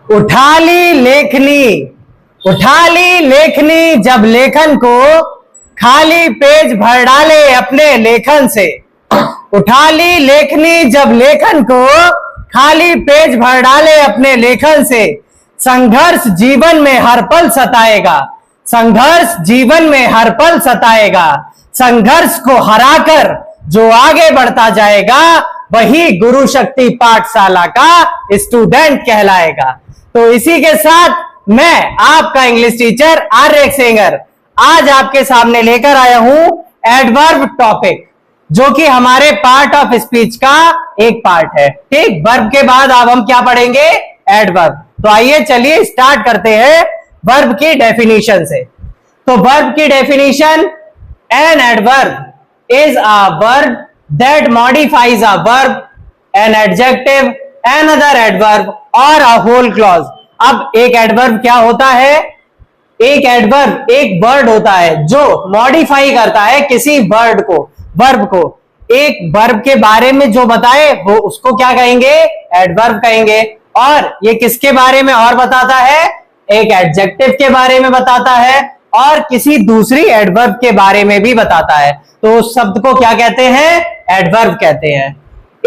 उठा ली लेखनी, उठा ली लेखनी जब लेखन को खाली पेज भर डाले अपने लेखन से। उठा ली लेखनी जब लेखन को खाली पेज भर डाले अपने लेखन से। संघर्ष जीवन में हर पल सताएगा, संघर्ष जीवन में हर पल सताएगा। संघर्ष को हराकर जो आगे बढ़ता जाएगा वही गुरु शक्ति पाठशाला का स्टूडेंट कहलाएगा। तो इसी के साथ मैं आपका इंग्लिश टीचर आर्य सेंगर आज आपके सामने लेकर आया हूं एडवर्ब टॉपिक, जो कि हमारे पार्ट ऑफ स्पीच का एक पार्ट है। ठीक, वर्ब के बाद अब हम क्या पढ़ेंगे? एडवर्ब। तो आइए चलिए स्टार्ट करते हैं वर्ब की डेफिनेशन से। तो वर्ब की definition, an adverb is a verb that modifies a verb, an adjective, another adverb और अ होल क्लॉज। अब एक एडवर्ब क्या होता है? एक एडवर्ब एक वर्ड होता है जो मॉडिफाई करता है किसी वर्ड को, वर्ब को। एक वर्ब के बारे में जो बताए वो उसको क्या कहेंगे? एडवर्ब कहेंगे। और ये किसके बारे में और बताता है? एक एडजेक्टिव के बारे में बताता है और किसी दूसरी एडवर्ब के बारे में भी बताता है। तो उस शब्द को क्या कहते हैं? एडवर्ब कहते हैं।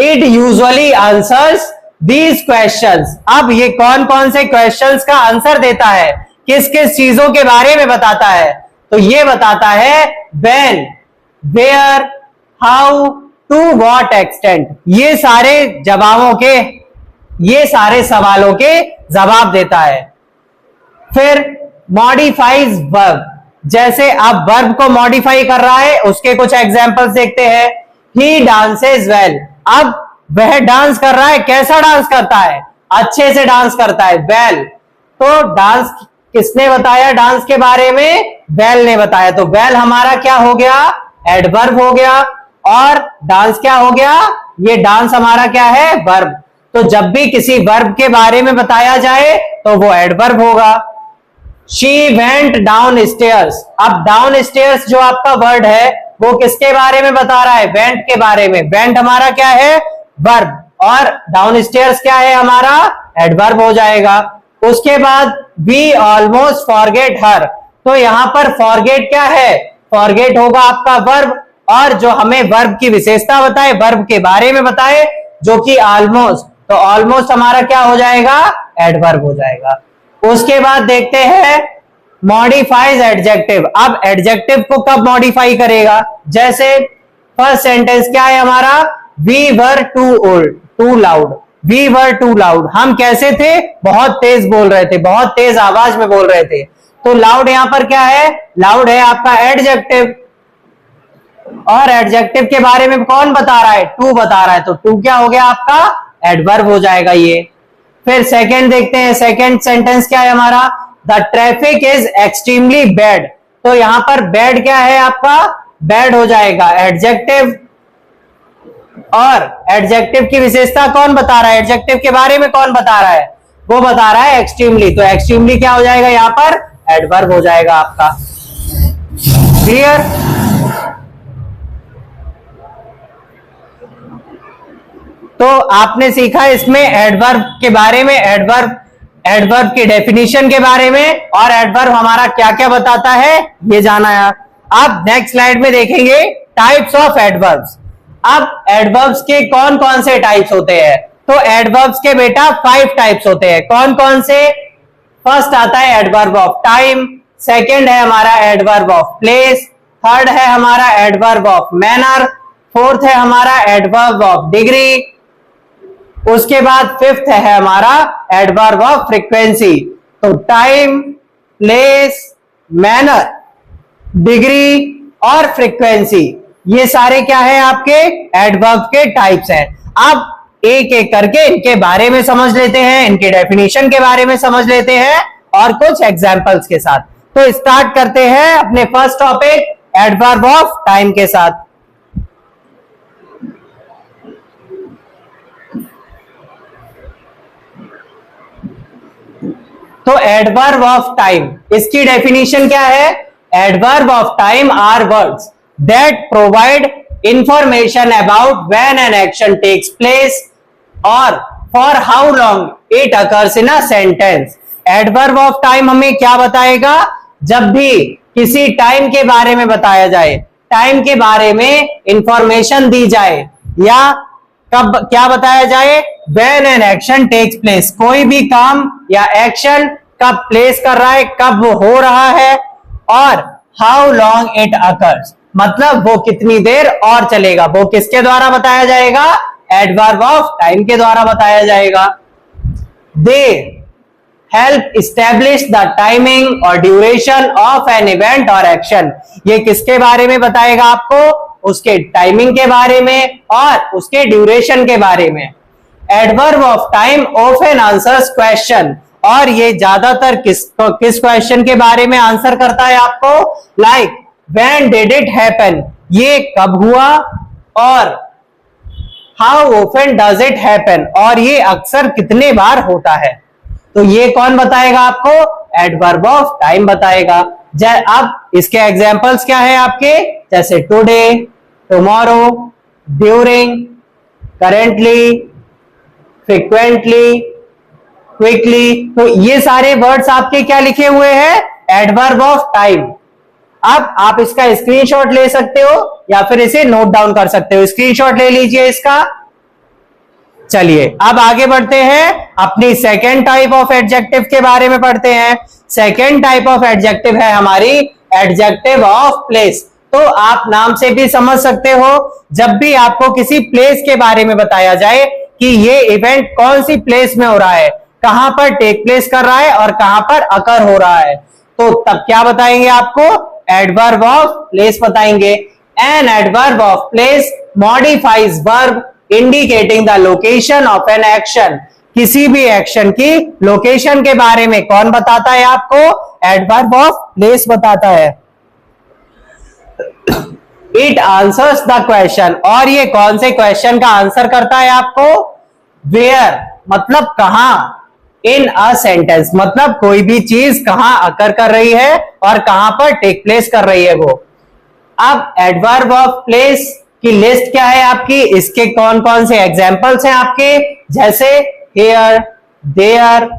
It usually answers these questions. अब ये कौन कौन से क्वेश्चंस का आंसर देता है, किस किस चीजों के बारे में बताता है? तो ये बताता है when, where, how, to what extent. ये सारे जवाबों के, ये सारे सवालों के जवाब देता है। फिर मॉडिफाइज वर्ब, जैसे अब वर्ब को मॉडिफाई कर रहा है उसके कुछ एग्जांपल्स देखते हैं। ही डांसेस वेल, अब वह डांस कर रहा है, कैसा डांस करता है? अच्छे से डांस करता है, वेल। तो डांस किसने बताया? डांस के बारे में वेल ने बताया। तो वेल हमारा क्या हो गया? एडवर्ब हो गया। और डांस क्या हो गया? ये डांस हमारा क्या है? वर्ब। तो जब भी किसी वर्ब के बारे में बताया जाए तो वो एडवर्ब होगा। She went down stairs, अब डाउन स्टेयर्स जो आपका वर्ड है वो किसके बारे में बता रहा है? वेंट के बारे में। वेंट हमारा क्या है? वर्ब। और डाउन स्टेयर्स क्या है हमारा? एडवर्ब हो जाएगा। उसके बाद वी ऑलमोस्ट फॉरगेट हर, तो यहां पर फॉरगेट क्या है? फॉरगेट होगा आपका वर्ब। और जो हमें वर्ब की विशेषता बताए, वर्ब के बारे में बताए, जो कि ऑलमोस्ट, तो ऑलमोस्ट हमारा क्या हो जाएगा? एडवर्ब हो जाएगा। उसके बाद देखते हैं मॉडिफाइज एडजेक्टिव। अब एडजेक्टिव को कब मॉडिफाई करेगा? जैसे फर्स्ट सेंटेंस क्या है हमारा? We were too old, too loud. We were too loud, हम कैसे थे? बहुत तेज बोल रहे थे, बहुत तेज आवाज में बोल रहे थे। तो लाउड यहां पर क्या है? लाउड है आपका एडजेक्टिव। और एडजेक्टिव के बारे में कौन बता रहा है? टू बता रहा है। तो टू क्या हो गया आपका? एडवर्ब हो जाएगा ये। फिर सेकंड देखते हैं, सेकंड सेंटेंस क्या है हमारा? The traffic is extremely bad, तो यहां पर बैड क्या है आपका? बैड हो जाएगा एडजेक्टिव। और एडजेक्टिव की विशेषता कौन बता रहा है? एडजेक्टिव के बारे में कौन बता रहा है? वो बता रहा है एक्सट्रीमली। तो एक्सट्रीमली क्या हो जाएगा यहां पर? एडवर्ब हो जाएगा आपका। क्लियर? तो आपने सीखा इसमें एडवर्ब के बारे में, एडवर्ब की डेफिनेशन के बारे में, और एडवर्ब हमारा क्या क्या बताता है ये जाना है। अब नेक्स्ट स्लाइड में देखेंगे टाइप्स ऑफ एडवर्ब्स। अब एडवर्ब्स के कौन कौन से टाइप्स होते हैं? तो एडवर्ब्स के बेटा 5 टाइप्स होते हैं। कौन कौन से? फर्स्ट आता है एडवर्ब ऑफ टाइम, सेकंड है हमारा एडवर्ब ऑफ प्लेस, थर्ड है हमारा एडवर्ब ऑफ मैनर, फोर्थ है हमारा एडवर्ब ऑफ डिग्री, उसके बाद फिफ्थ है हमारा एडवर्ब ऑफ फ्रीक्वेंसी। तो टाइम, प्लेस, मैनर, डिग्री और फ्रीक्वेंसी, ये सारे क्या है आपके? एडवर्ब के टाइप्स हैं। अब एक एक करके इनके बारे में समझ लेते हैं, इनके डेफिनेशन के बारे में समझ लेते हैं और कुछ एग्जांपल्स के साथ। तो स्टार्ट करते हैं अपने first topic adverb of time के साथ। तो एडवर्ब ऑफ टाइम, इसकी डेफिनेशन क्या है? Adverb of time are words that provide information about when an action takes place और for how long it occurs in a sentence. Adverb of time हमें क्या बताएगा? जब भी किसी टाइम के बारे में बताया जाए, टाइम के बारे में इंफॉर्मेशन दी जाए, या कब क्या बताया जाए? When an action takes place, कोई भी काम या एक्शन कब प्लेस कर रहा है, कब वो हो रहा है, और हाउ लॉन्ग इट अकर्स, मतलब वो कितनी देर और चलेगा, वो किसके द्वारा बताया जाएगा? एडवर्ब ऑफ टाइम के द्वारा बताया जाएगा। They help establish the timing और ड्यूरेशन ऑफ एन इवेंट और एक्शन, ये किसके बारे में बताएगा आपको? उसके टाइमिंग के बारे में और उसके ड्यूरेशन के बारे में। Adverb of time often answers question, और ये ज्यादातर किस क्वेश्चन के बारे में आंसर करता है आपको? Like when did it happen, ये कब हुआ, और how often does it happen, और ये अक्सर कितने बार होता है। तो ये कौन बताएगा आपको? एडवर्ब ऑफ टाइम बताएगा। अब इसके एग्जांपल्स क्या है आपके? जैसे today, tomorrow, during, currently, frequently, quickly. तो ये सारे वर्ड्स आपके क्या लिखे हुए हैं? Adverb of time. अब आप इसका स्क्रीनशॉट ले सकते हो या फिर इसे नोट डाउन कर सकते हो। स्क्रीनशॉट ले लीजिए इसका। चलिए अब आगे बढ़ते हैं, अपनी सेकेंड टाइप ऑफ एडजेक्टिव के बारे में पढ़ते हैं। सेकेंड टाइप ऑफ एडजेक्टिव है हमारी एडजेक्टिव ऑफ प्लेस। तो आप नाम से भी समझ सकते हो, जब भी आपको किसी प्लेस के बारे में बताया जाए कि ये इवेंट कौन सी प्लेस में हो रहा है, कहां पर टेक प्लेस कर रहा है और कहां पर अकर हो रहा है, तो तब क्या बताएंगे आपको? एडवर्ब ऑफ प्लेस बताएंगे। An adverb of place modifies verb indicating the location of an action, किसी भी एक्शन की लोकेशन के बारे में कौन बताता है आपको? एडवर्ब ऑफ प्लेस बताता है। इट आंसर्स द क्वेश्चन, और ये कौन से क्वेश्चन का आंसर करता है आपको? वेयर मतलब कहां, इन अ सेंटेंस मतलब कोई भी चीज कहां अकर कर रही है और कहां पर टेक प्लेस कर रही है वो। अब एडवर्ब ऑफ प्लेस की लिस्ट क्या है आपकी? इसके कौन कौन से एग्जाम्पल्स हैं आपके? जैसे here, there,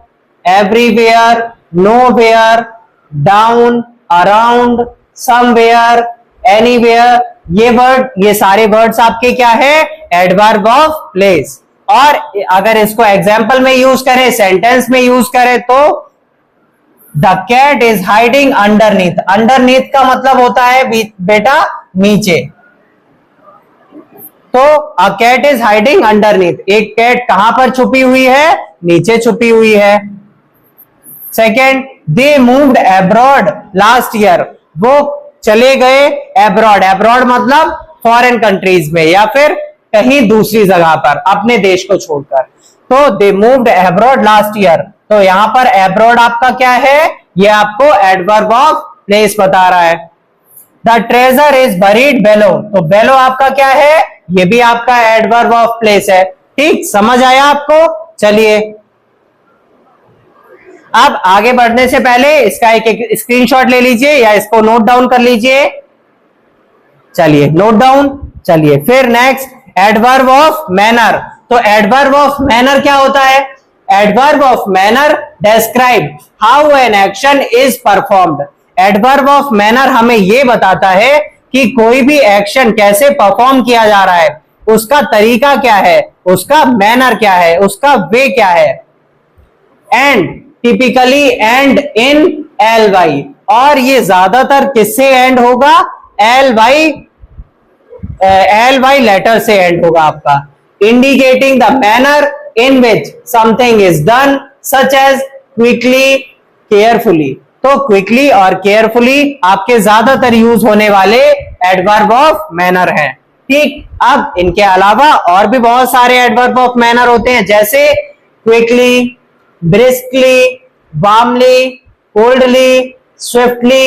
everywhere, nowhere, down, around, somewhere, anywhere. ये सारे वर्ड्स आपके क्या है? Adverb of place. और अगर इसको एग्जाम्पल में यूज करें, सेंटेंस में यूज करें, तो the cat is hiding underneath. Underneath का मतलब होता है बेटा नीचे। तो a cat is hiding underneath, एक कैट कहां पर छुपी हुई है? नीचे छुपी हुई है। Second, they moved abroad last year, वो चले गए अब्रॉड। अब्रॉड मतलब फॉरेन कंट्रीज में या फिर कहीं दूसरी जगह पर, अपने देश को छोड़कर। तो दे मूव्ड अब्रॉड लास्ट ईयर, तो यहां पर अब्रॉड आपका क्या है? ये आपको एडवर्ब ऑफ प्लेस बता रहा है। द ट्रेजर इज बरीड बेलो, तो बेलो आपका क्या है? ये भी आपका एडवर्ब ऑफ प्लेस है। ठीक, समझ आया आपको? चलिए अब आगे बढ़ने से पहले इसका एक स्क्रीनशॉट ले लीजिए या इसको नोट डाउन कर लीजिए। चलिए नोट डाउन। चलिए फिर नेक्स्ट, एडवर्ब ऑफ मैनर। तो एडवर्ब ऑफ मैनर क्या होता है? Adverb of manner describe how an action is performed. Adverb of manner हमें यह बताता है कि कोई भी एक्शन कैसे परफॉर्म किया जा रहा है, उसका तरीका क्या है, उसका मैनर क्या है, उसका वे क्या है। End typically end in L Y, और ये ज्यादातर किससे एंड होगा? एल वाई लेटर से एंड होगा आपका। Indicating the manner in which something is done such as quickly, carefully. तो क्विकली और केयरफुली आपके ज्यादातर यूज होने वाले एडवर्ब ऑफ मैनर हैं। ठीक, अब इनके अलावा और भी बहुत सारे एडवर्ब ऑफ मैनर होते हैं, जैसे quickly, briskly, warmly, coldly, swiftly,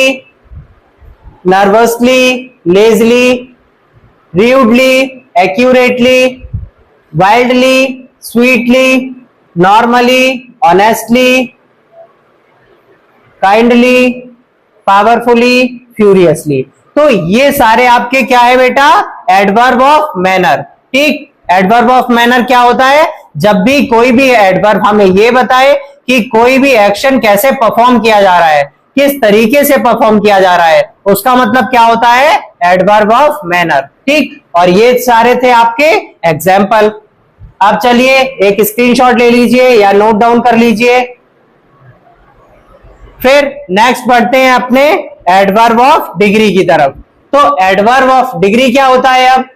nervously, lazily, rudely, accurately, wildly, sweetly, normally, honestly, kindly, powerfully, furiously। तो ये सारे आपके क्या है बेटा? Adverb of manner. ठीक, एडवर्ब ऑफ मैनर क्या होता है? जब भी कोई भी एडवर्ब हमें ये बताए कि कोई भी एक्शन कैसे परफॉर्म किया जा रहा है, किस तरीके से परफॉर्म किया जा रहा है, उसका मतलब क्या होता है, एडवर्ब ऑफ मैनर। ठीक, और ये सारे थे आपके एग्जाम्पल। अब चलिए एक स्क्रीनशॉट ले लीजिए या नोट डाउन कर लीजिए। फिर नेक्स्ट बढ़ते हैं अपने एडवर्ब ऑफ डिग्री की तरफ। तो एडवर्ब ऑफ डिग्री क्या होता है? अब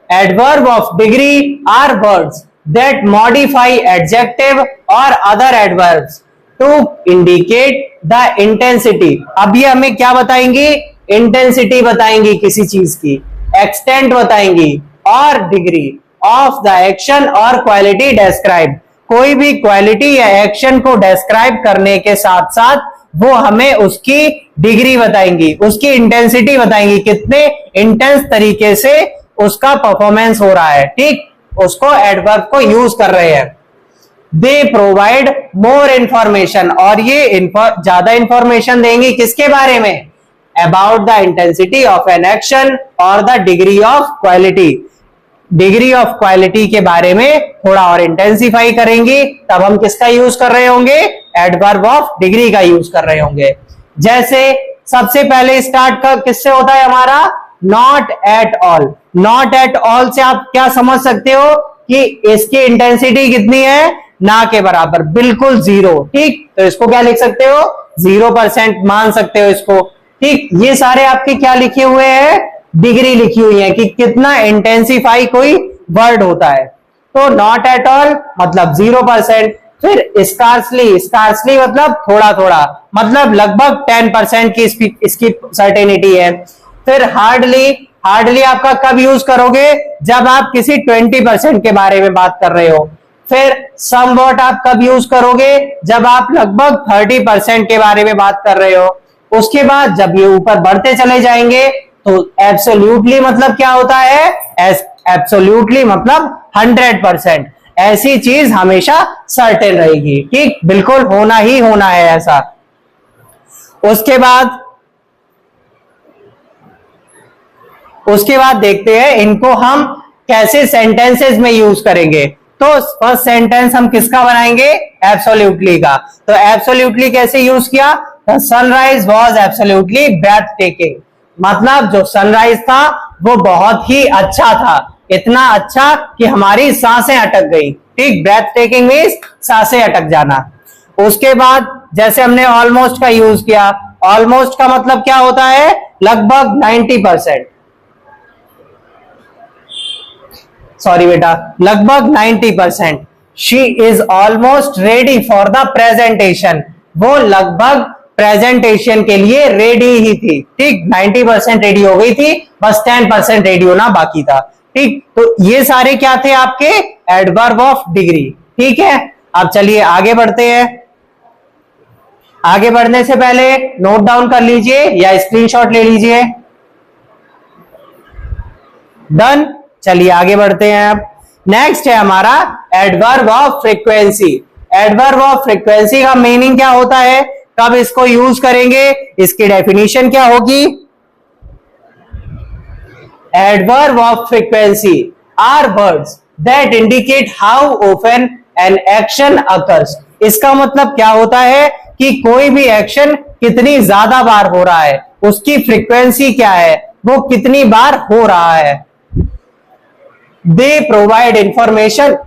adverb of degree are words that modify adjective और other adverbs to indicate the intensity. अभी हमें क्या बताएंगी? इंटेंसिटी बताएंगी किसी चीज की, एक्सटेंट बताएंगी और डिग्री ऑफ द एक्शन और क्वालिटी डिस्क्राइब। कोई भी क्वालिटी या एक्शन को डिस्क्राइब करने के साथ साथ वो हमें उसकी डिग्री बताएंगी, उसकी इंटेंसिटी बताएंगी, कितने इंटेंस तरीके से उसका परफॉर्मेंस हो रहा है। ठीक, उसको एडवर्ब को यूज कर रहे हैं। दे प्रोवाइड मोर इंफॉर्मेशन, और ये ज्यादा इंफॉर्मेशन देंगी किसके बारे में? About the intensity of an action और the degree of quality. Degree of quality के बारे में थोड़ा और इंटेंसिफाई करेंगी, तब हम किसका यूज कर रहे होंगे? एडवर्ब ऑफ डिग्री का यूज कर रहे होंगे। जैसे सबसे पहले स्टार्ट का किससे होता है हमारा? Not at all. Not at all से आप क्या समझ सकते हो कि इसकी इंटेंसिटी कितनी है? ना के बराबर, बिल्कुल जीरो। ठीक, तो इसको क्या लिख सकते हो? 0% मान सकते हो इसको। ठीक, ये सारे आपके क्या लिखे हुए हैं? डिग्री लिखी हुई है कि कितना इंटेंसिफाई कोई वर्ड होता है। तो नॉट एट ऑल मतलब 0%। फिर स्कार्सली, स्कार्सली मतलब थोड़ा थोड़ा, मतलब लगभग 10% की इसकी सर्टेनिटी है। फिर हार्डली, हार्डली आपका कब यूज करोगे? जब आप किसी 20% के बारे में बात कर रहे हो। फिर समवॉट आप कब यूज करोगे? जब आप लगभग 30% के बारे में बात कर रहे हो। उसके बाद जब ये ऊपर बढ़ते चले जाएंगे तो एब्सोल्यूटली मतलब क्या होता है? एब्सोल्यूटली मतलब 100%। ऐसी चीज हमेशा सर्टेन रहेगी। ठीक, बिल्कुल होना ही होना है ऐसा। उसके बाद देखते हैं इनको हम कैसे सेंटेंसेस में यूज करेंगे। तो फर्स्ट सेंटेंस हम किसका बनाएंगे? एब्सोल्युटली का। तो एब्सोल्युटली कैसे यूज किया? The sunrise was absolutely breathtaking. मतलब जो सनराइज था वो बहुत ही अच्छा था, इतना अच्छा कि हमारी सांसें अटक गई। ठीक, ब्रेथ टेकिंग मीन्स सांसें अटक जाना। उसके बाद जैसे हमने ऑलमोस्ट का यूज किया, ऑलमोस्ट का मतलब क्या होता है? लगभग 90%। सॉरी बेटा, लगभग 90%। She is almost ready for the presentation. वो लगभग प्रेजेंटेशन के लिए रेडी ही थी। ठीक, 90% रेडी हो गई थी, बस 10% रेडी होना बाकी था। ठीक, तो ये सारे क्या थे आपके? Adverb of degree. ठीक है, अब चलिए आगे बढ़ते हैं। आगे बढ़ने से पहले नोट डाउन कर लीजिए या स्क्रीनशॉट ले लीजिए। डन, चलिए आगे बढ़ते हैं। अब नेक्स्ट है हमारा adverb of frequency. Adverb of frequency का मीनिंग क्या होता है? कब इसको यूज करेंगे? इसकी डेफिनेशन क्या होगी? Adverb of frequency are words that indicate how often an action occurs. इसका मतलब क्या होता है कि कोई भी एक्शन कितनी ज्यादा बार हो रहा है, उसकी फ्रीक्वेंसी क्या है, वो कितनी बार हो रहा है। They provide information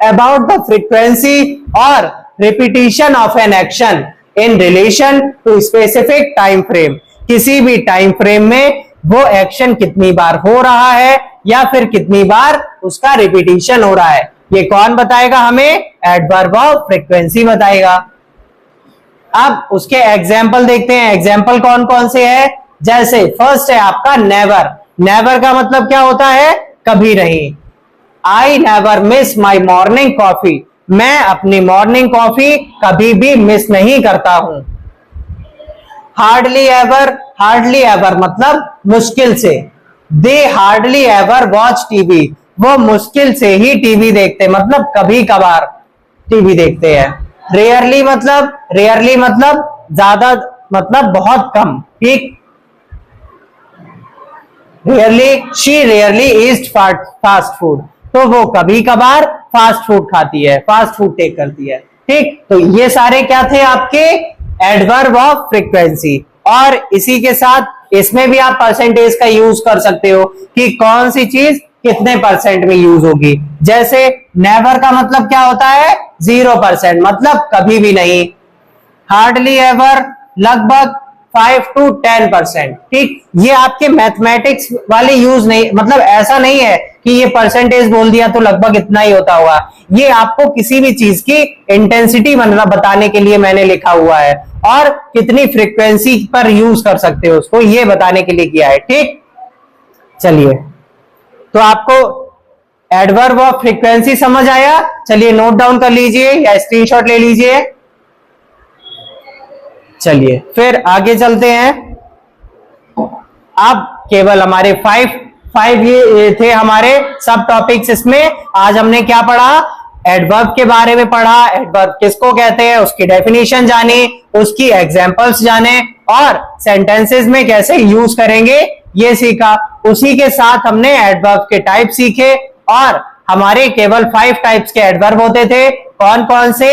about the frequency or repetition of an action in relation to specific time frame. किसी भी टाइम फ्रेम में वो एक्शन कितनी बार हो रहा है या फिर कितनी बार उसका रिपीटिशन हो रहा है, ये कौन बताएगा हमें? एडवर्ब ऑफ फ्रीक्वेंसी बताएगा। अब उसके एग्जाम्पल देखते हैं। एग्जाम्पल कौन कौन से है? जैसे फर्स्ट है आपका नेवर। नेवर का मतलब क्या होता है? कभी नहीं। I never miss my morning coffee. मैं अपनी मॉर्निंग कॉफी कभी भी मिस नहीं करता हूं। हार्डली एवर, हार्डली एवर मतलब मुश्किल से। दे हार्डली एवर वॉच टीवी। वो मुश्किल से ही टीवी देखते, मतलब कभी कभार टीवी देखते हैं। रेयरली मतलब, रेयरली मतलब ज्यादा, मतलब बहुत कम। ठीक, rarely, she rarely eat fast food. तो वो कभी कभार फास्ट फूड खाती है, फास्ट फूड टेक करती है। ठीक, तो ये सारे क्या थे आपके एडवर्ब ऑफ फ्रीक्वेंसी। और इसी के साथ इसमें भी आप परसेंटेज का यूज कर सकते हो कि कौन सी चीज कितने परसेंट में यूज होगी। जैसे नेवर का मतलब क्या होता है, 0%, मतलब कभी भी नहीं। हार्डली एवर लगभग 5 to 10%। ठीक, ये आपके मैथमेटिक्स वाले यूज नहीं, मतलब ऐसा नहीं है कि ये परसेंटेज बोल दिया तो लगभग इतना ही होता होगा। ये आपको किसी भी चीज की इंटेंसिटी बताने के लिए मैंने लिखा हुआ है, और कितनी फ्रीक्वेंसी पर यूज कर सकते हो उसको, ये बताने के लिए किया है। ठीक, चलिए, तो आपको एडवर्ब ऑफ फ्रीक्वेंसी समझ आया। चलिए नोट डाउन कर लीजिए या स्क्रीनशॉट ले लीजिए। चलिए फिर आगे चलते हैं। अब केवल हमारे फाइव ये थे हमारे सब टॉपिक्स। इसमें आज हमने क्या पढ़ा, एडवर्ब के बारे में पढ़ा, एडवर्ब किसको कहते हैं, उसकी डेफिनेशन जाने, उसकी एग्जांपल्स जाने, और सेंटेंसेस में कैसे यूज करेंगे ये सीखा। उसी के साथ हमने एडवर्ब के टाइप सीखे, और हमारे केवल 5 टाइप्स के एडवर्ब होते थे। कौन कौन से,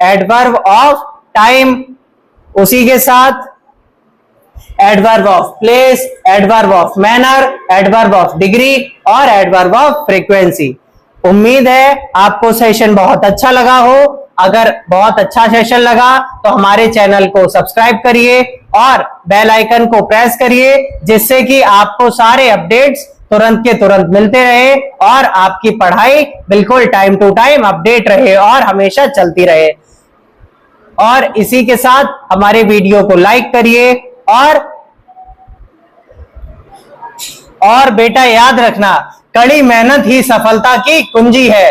एडवर्ब ऑफ टाइम, उसी के साथ adverb of place, adverb of manner, adverb of degree, और एडवर्ब ऑफ फ्रीक्वेंसी। उम्मीद है आपको सेशन बहुत अच्छा लगा हो। अगर बहुत अच्छा सेशन लगा तो हमारे चैनल को सब्सक्राइब करिए और बेल आइकन को प्रेस करिए, जिससे कि आपको सारे अपडेट्स तुरंत के तुरंत मिलते रहे और आपकी पढ़ाई बिल्कुल टाइम टू टाइम अपडेट रहे और हमेशा चलती रहे। और इसी के साथ हमारे वीडियो को लाइक करिए, और बेटा याद रखना, कड़ी मेहनत ही सफलता की कुंजी है।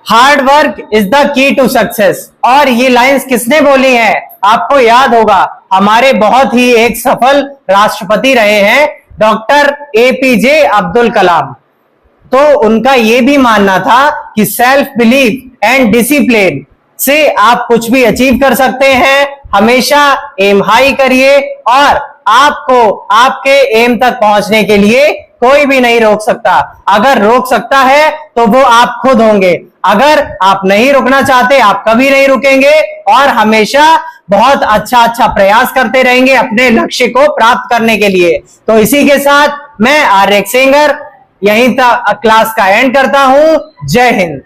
Hard work is the key to success. और ये लाइंस किसने बोली हैं, आपको याद होगा, हमारे बहुत ही एक सफल राष्ट्रपति रहे हैं डॉक्टर APJ अब्दुल कलाम। तो उनका यह भी मानना था कि सेल्फ बिलीफ एंड डिसिप्लिन से आप कुछ भी अचीव कर सकते हैं। हमेशा एम हाई करिए, और आपको आपके एम तक पहुंचने के लिए कोई भी नहीं रोक सकता। अगर रोक सकता है तो वो आप खुद होंगे। अगर आप नहीं रुकना चाहते, आप कभी नहीं रुकेंगे, और हमेशा बहुत अच्छा प्रयास करते रहेंगे अपने लक्ष्य को प्राप्त करने के लिए। तो इसी के साथ मैं आर्यक सेंगर यहीं तक क्लास का एंड करता हूं। जय हिंद।